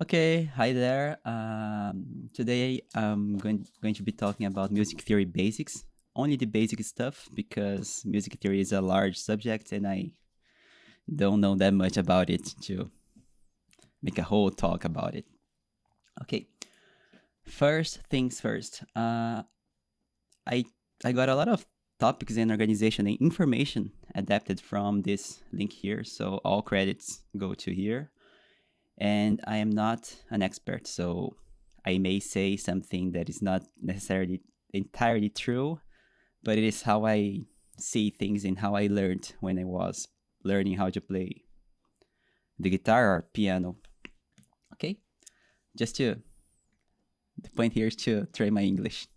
Okay, hi there. Today I'm going to be talking about music theory basics, only the basic stuff because music theory is a large subject and I don't know that much about it to make a whole talk about it. Okay, first things first. I I got a lot of topics and organization and information adapted from this link here, so all credits go to here. And I am not an expert, so I may say something that is not necessarily entirely true, but it is how I see things and how I learned when I was learning how to play the guitar or piano. Okay, just to the point here is to train my English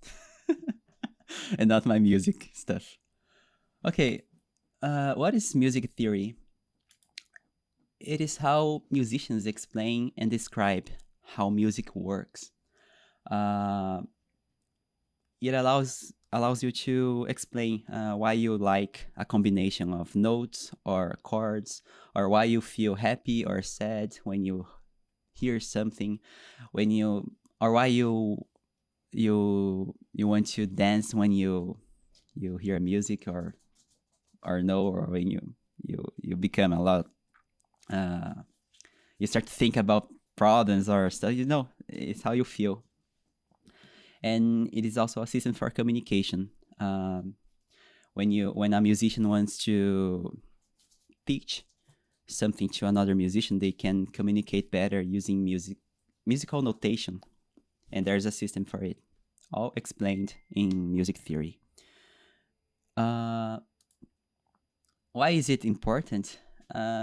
and not my music stuff. Okay, what is music theory? It is how musicians explain and describe how music works. Uh, it allows you to explain why you like a combination of notes or chords, or why you feel happy or sad when you hear something, when you or why you want to dance when you hear music or no, or when you become a lot uh, you start to think about problems or stuff. It's how you feel, and it is also a system for communication. Um, when a musician wants to teach something to another musician, they can communicate better using musical notation, and there's a system for it, all explained in music theory. Uh, why is it important?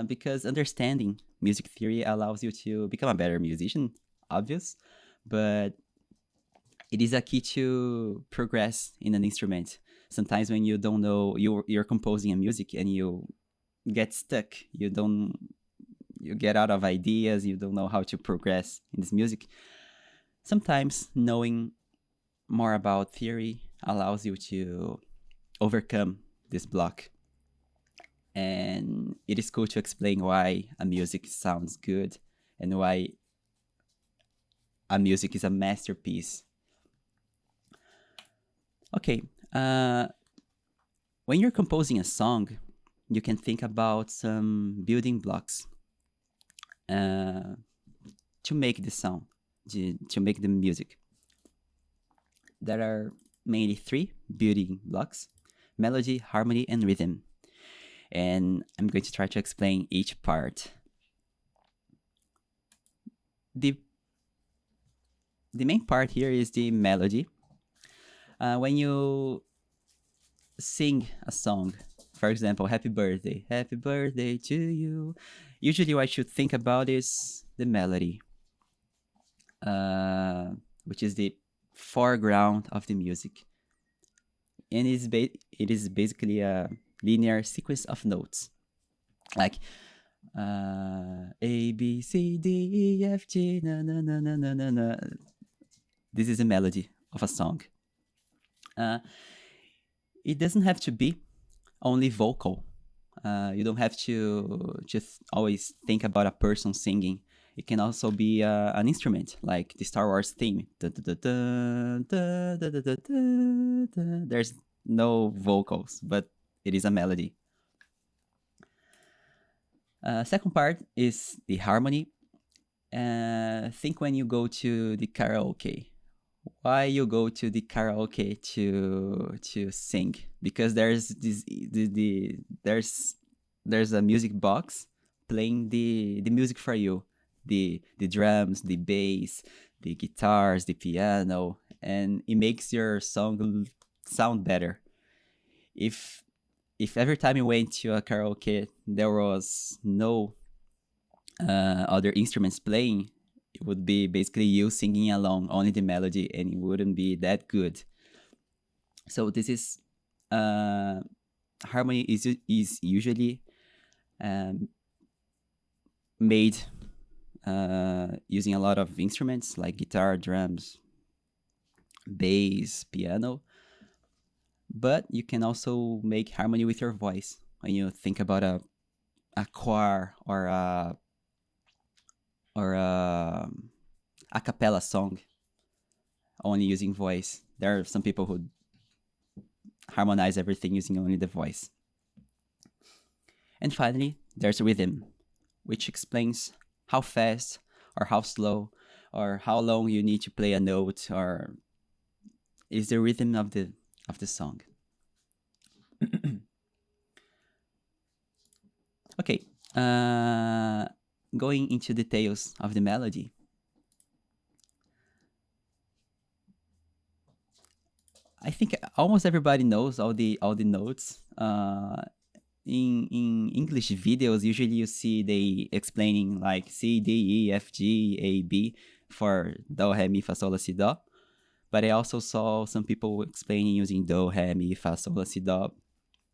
Because understanding music theory allows you to become a better musician, obvious, but it is a key to progress in an instrument. Sometimes when you don't know you're composing a music and you get stuck, you get out of ideas, you don't know how to progress in this music. Sometimes knowing more about theory allows you to overcome this block. And it is cool to explain why a music sounds good and why a music is a masterpiece. Okay, uh, when you're composing a song, you can think about some building blocks uh, to make the sound, to make the music. There are mainly three building blocks: melody, harmony, and rhythm. And I'm going to try to explain each part. The, the main part here is the melody. When you sing a song, for example, happy birthday to you, usually what I should think about is the melody, uh, which is the foreground of the music. And it is basically a linear sequence of notes, like A, B, C, D, E, F, G, na, na, na, na, na, na, na. This is a melody of a song. Uh, it doesn't have to be only vocal. You don't have to just always think about a person singing. It can also be an instrument, like the Star Wars theme. There's no vocals, but it is a melody. Second part is the harmony. Think when you go to the karaoke. Why you go to the karaoke to sing? Because there's there's a music box playing the music for you, the drums, the bass, the guitars, the piano, and it makes your song sound better. if if every time you went to a karaoke there was no other instruments playing, it would be basically you singing along only the melody, and it wouldn't be that good. So this is uh, harmony is usually um, made using a lot of instruments like guitar, drums, bass, piano. But you can also make harmony with your voice when you think about a choir or a a cappella song, only using voice. There are some people who harmonize everything using only the voice. And finally, there's rhythm, which explains how fast or how slow or how long you need to play a note, or is the rhythm of the song. Okay, going into details of the melody. I think almost everybody knows all the notes. In English videos, usually you see they explaining like C, D, E, F, G, A, B for do, re, mi, fa, sol, la, si, do. But I also saw some people explaining using do, re, mi, fa, sol, la, si, do.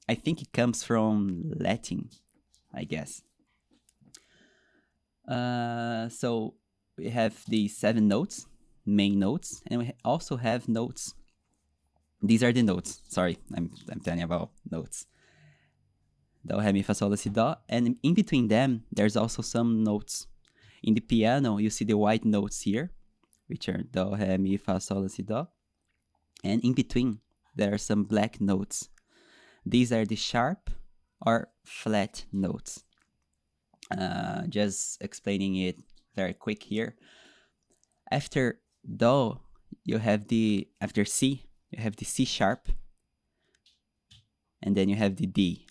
I think it comes from Latin, I guess. So we have the 7 notes, main notes, and we also have notes. These are the notes. Sorry, I'm telling about notes. Do, re, mi, fa, sol, la, si, do. And in between them, there's also some notes. In the piano, you see the white notes here, which are do, re, mi, fa, sol, la, si, do. And in between, there are some black notes. These are the sharp or flat notes. Just explaining it very quick here. After do, you have after C, you have the C sharp, and then you have the D.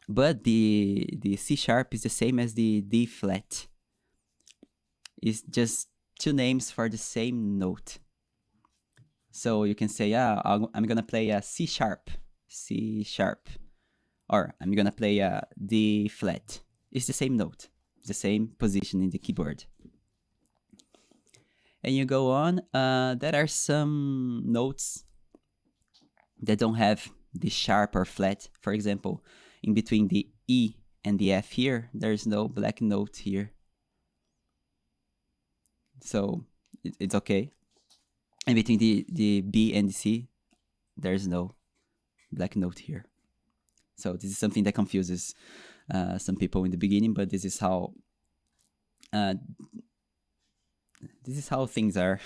But the C sharp is the same as the D flat. It's just 2 names for the same note. So you can say, I'm gonna play a C sharp, or I'm gonna play a D flat. It's the same note, the same position in the keyboard. And you go on, there are some notes that don't have the sharp or flat. For example, in between the E and the F here, there's no black note here. So it's okay. And between the B and the C, there's no black note here. So this is something that confuses some people in the beginning, but this is how things are.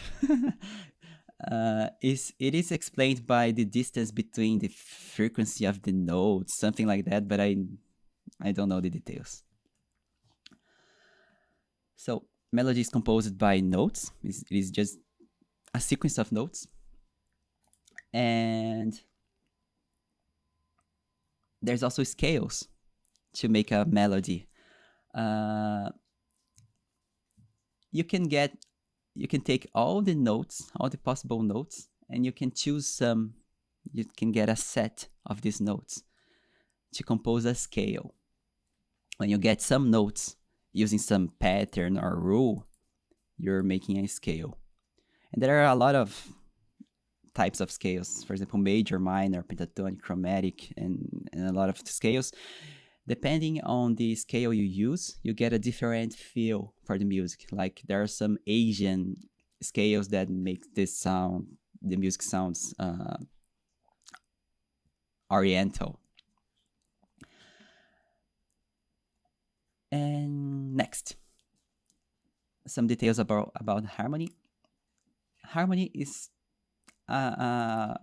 It is explained by the distance between the frequency of the notes, something like that, but I don't know the details. So melody is composed by notes. It is just a sequence of notes, and there's also scales to make a melody. You can take all the notes, all the possible notes, and you can choose some. You can get a set of these notes to compose a scale. When you get some notes using some pattern or rule, you're making a scale. And there are a lot of types of scales. For example, major, minor, pentatonic, chromatic, and a lot of scales. Depending on the scale you use, you get a different feel for the music. Like there are some Asian scales that make the music sounds oriental. And next, some details about harmony. Harmony is a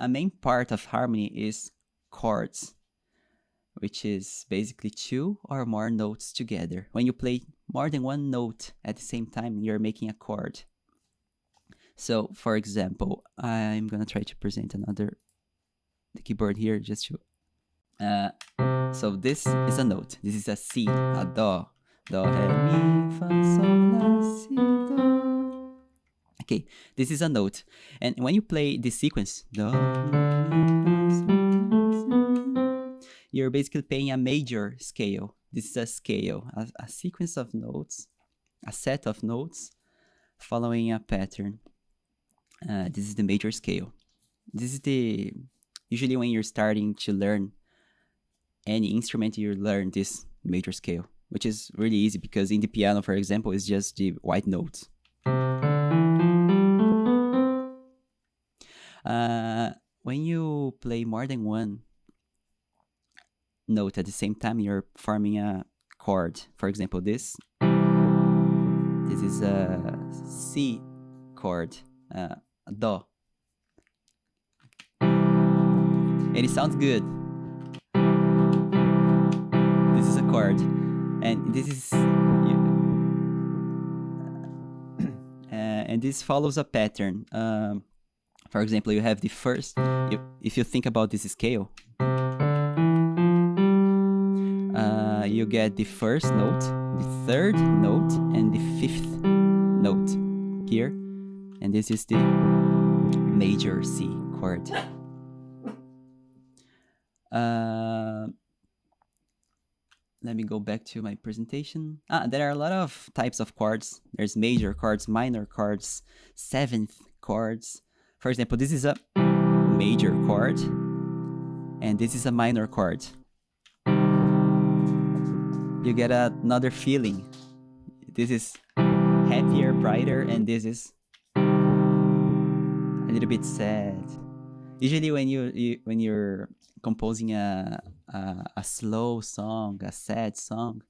main part of harmony is chords, which is basically 2 or more notes together. When you play more than 1 note at the same time, you're making a chord. So, for example, I'm gonna try to present the keyboard here just to. So this is a note. This is a C, a do, re, mi, fa, sol, la, si, do. Okay, this is a note, and when you play the sequence, do, you're basically playing a major scale. This is a scale, a sequence of notes, a set of notes following a pattern. This is the major scale. This is usually when you're starting to learn any instrument, you learn this major scale, which is really easy because in the piano, for example, it's just the white notes. When you play more than 1 note at the same time, you're forming a chord. For example, this. This is a C chord, Do, and it sounds good. This is a chord, and this is and this follows a pattern. For example, you have the first. If you think about this scale, you get the first note, the third note, and the fifth note here, and this is the major C chord. Let me go back to my presentation. There are a lot of types of chords. There's major chords, minor chords, seventh chords. For example, this is a major chord, and this is a minor chord. You get another feeling. This is happier, brighter, and this is a little bit sad. Usually, when you're composing a slow song, a sad song,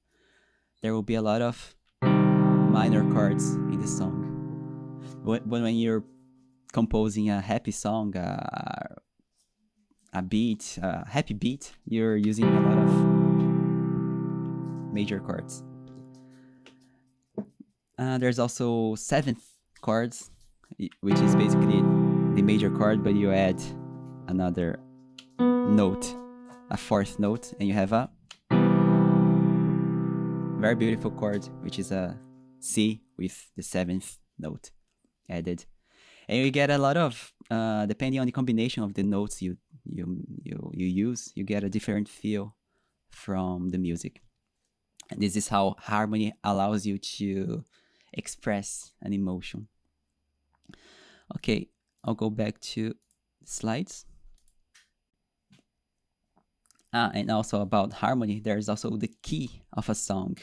there will be a lot of minor chords in the song. When you're composing a happy song, a beat, a happy beat, you're using a lot of major chords. There's also seventh chords, which is basically the major chord, but you add another note, a fourth note, and you have a very beautiful chord, which is a C with the seventh note added. And you get a lot of, depending on the combination of the notes you use, you get a different feel from the music. And this is how harmony allows you to express an emotion. Okay, I'll go back to the slides. And also about harmony, there's also the key of a song.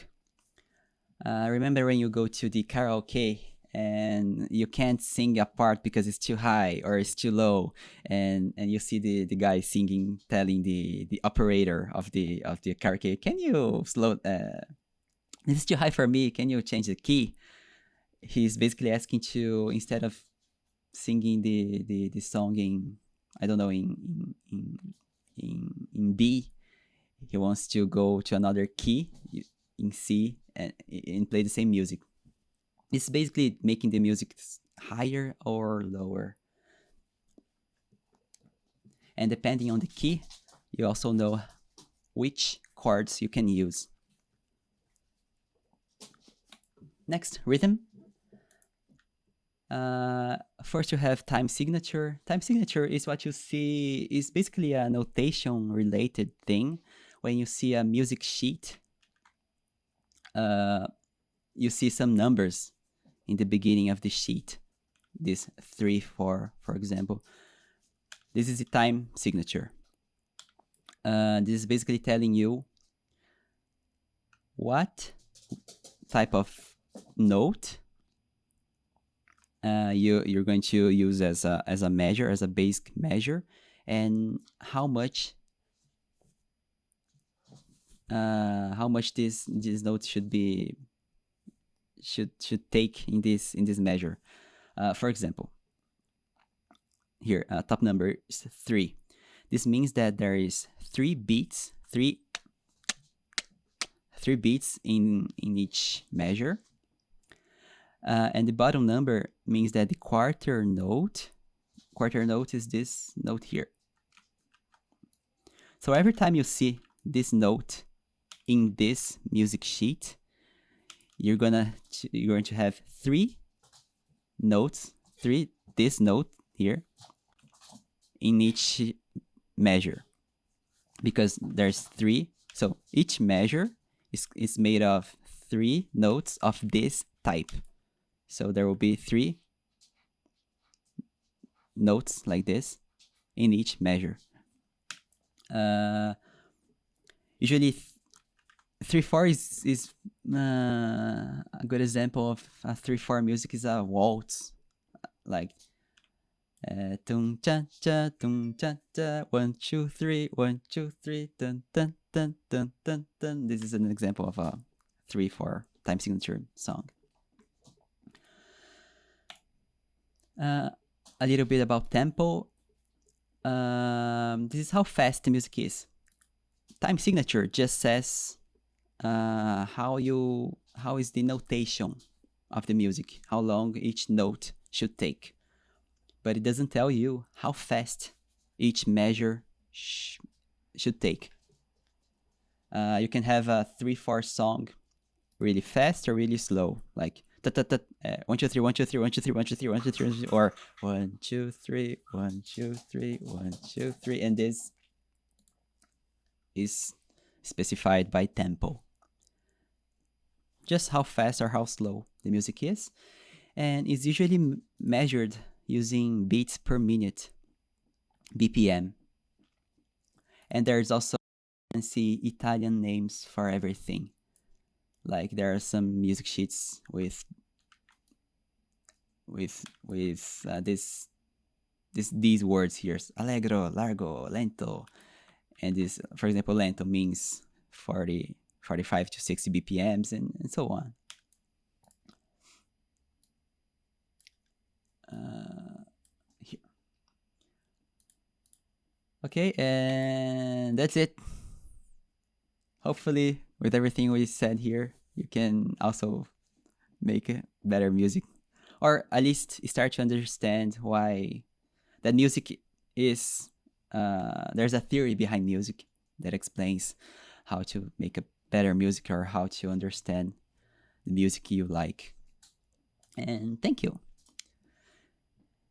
Remember when you go to the karaoke and you can't sing a part because it's too high or it's too low, and you see the guy singing, telling the operator of the karaoke, can you slow, this is too high for me, can you change the key? He's basically asking to, instead of singing the song in, I don't know, in B, he wants to go to another key in C and play the same music. It's basically making the music higher or lower. And depending on the key, you also know which chords you can use. Next, rhythm. First you have time signature. Time signature is what you see, is basically a notation related thing. When you see a music sheet, you see some numbers in the beginning of the sheet. This 3, 4, for example. This is the time signature. This is basically telling you what type of note you're going to use as a measure, as a basic measure, and how much this note should take in this measure. For example, here top number is 3. This means that there is 3 beats, three beats in each measure. And the bottom number means that the quarter note is this note here. So every time you see this note in this music sheet, you're going to have 3 notes, this note here in each measure, because there's 3. So each measure is made of 3 notes of this type. So there will be 3 notes like this in each measure. Usually 3/4 is a good example of a 3/4 music is a waltz, like tum cha cha tum cha cha 1 2 3 1 2 3 dun dun dun dun dun dun. This is an example of a 3/4 time signature song. Uh, a little bit about tempo. This is how fast the music is. Time signature just says how is the notation of the music, how long each note should take, but it doesn't tell you how fast each measure should take. You can have a 3/4 song really fast or really slow, like 1 2 3 1 2 3 1 2 3 1 2 3 1 2 3 or 1 2 3 1 2 3 1 2 3, and this is specified by tempo, just how fast or how slow the music is, and is usually measured using beats per minute, BPM. And there's also fancy Italian names for everything. Like there are some music sheets with these words here: allegro, largo, lento, and this, for example, lento means 40, 45 to 60 BPMs, and so on. Here. Okay, and that's it. Hopefully, with everything we said here, you can also make better music, or at least start to understand why that music is. There's a theory behind music that explains how to make a better music or how to understand the music you like. And thank you.